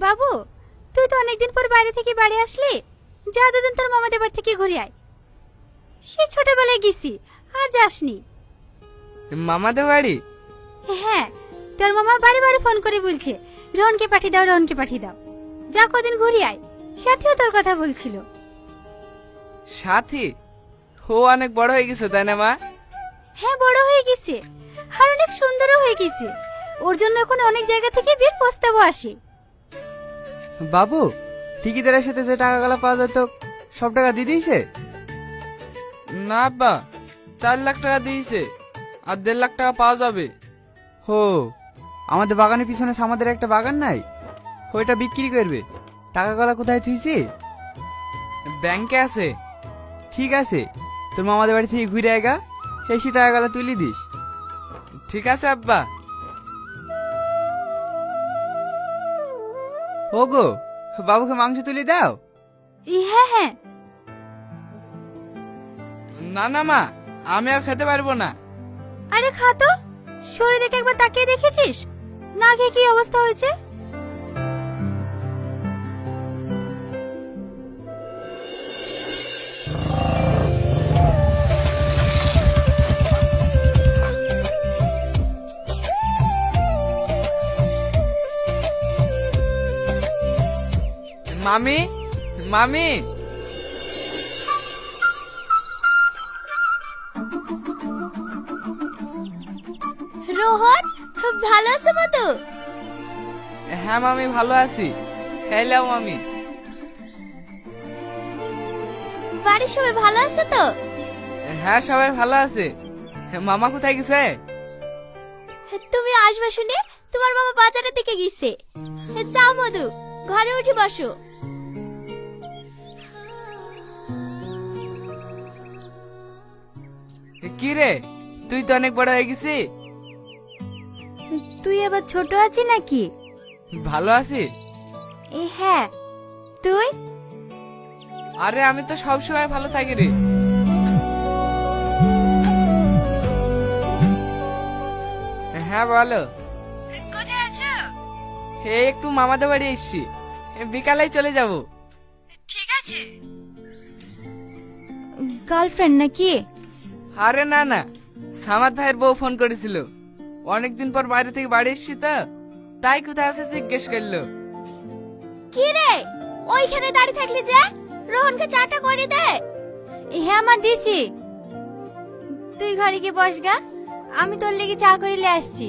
বাবু, তুই তো অনেকদিন পর বাইরে থেকে বাড়ি আসলি, যা দুদিন তোর মামাদের বাড়ি থেকে ঘুরে আয়। সে ছোটবেলায় গেছি, আর যাসনি। মামাদের বাড়ি? হ্যাঁ, তোর মামা বারে বারে ফোন করে বলছে রোহনকে পাঠিয়ে দাও, রোহনকে পাঠিয়ে দাও। যা কদিন ঘুরে আয়। সাথীও তোর কথা বলছিল। সাথী? ও অনেক বড় হয়ে গেছে তাই না মা? হ্যাঁ, বড় হয়ে গেছে, আর অনেক সুন্দরও হয়ে গেছে। ওর জন্য এখন অনেক জায়গা থেকে বিয়ের প্রস্তাবও আসে। বাবু, ঠিকিদারের সাথে যে টাকাগুলো পাওয়া যেত সব টাকা দিয়ে দিয়েছে? না আব্বা, 4 লাখ টাকা দিয়েছে, আর 1.5 লাখ টাকা পাওয়া যাবে। হো, আমাদের বাগানের পিছনে আমাদের একটা বাগান নাই, ওইটা বিক্রি করবে। টাকাগুলো কোথায় থুইছি? ব্যাংকে আছে। ঠিক আছে, তোর মামাদের বাড়ি থেকে ঘুরে আয়গা, এসে টাকাগুলো তুলে দিস। ঠিক আছে আব্বা। ওগো, বাবুকে মাংস তুলে দাও। হ্যাঁ হ্যাঁ। না না মা, আমি আর খেতে পারবো না। আরে খা তো, শরীর দেখে একবার তাকিয়ে দেখেছিস না খেয়ে কি অবস্থা হয়েছে? মামি, মামি। রোহন, ভালো আছো মতো? হ্যাঁ মামি, ভালো আছি। হ্যালো মামি। বাড়ির সবাই ভালো আছে তো? হ্যাঁ, সবাই ভালো আছে। মামা কোথায় গেছে? তুমি আসবে শুনে তোমার বাবা বাজারের দিকে গেছে। যাও মধু, ঘরে উঠে বসো। কি রে, তুই তো অনেক বড় হয়ে গেছি। তুই আবার ছোট আছিস নাকি? ভালো আছি। হ্যাঁ, তুই? আরে আমি তো সবসময় ভালো থাকি রে। হ্যাঁ বলো। কোথায় আছো? এই একটু মামাদের বাড়ি এসছি, বিকালেই চলে যাব। ঠিক আছে। গার্লফ্রেন্ড নাকি? আরে না না, সামাদ ভাইয়ের বউ ফোন করেছিল। অনেকদিন পর বাইরে থেকে বাড়ি এসছি তো, তাই কোথায় আছে জিজ্ঞেস করলো। কি রে, ওইখানে দাঁড়িয়ে থাকলি যে? রোহনকে চাটা করে দে। হ্যাঁ মা, দিছি। তুই ঘরে গিয়ে বস গা, আমি তোর লেগে চা করে নিয়ে আসছি।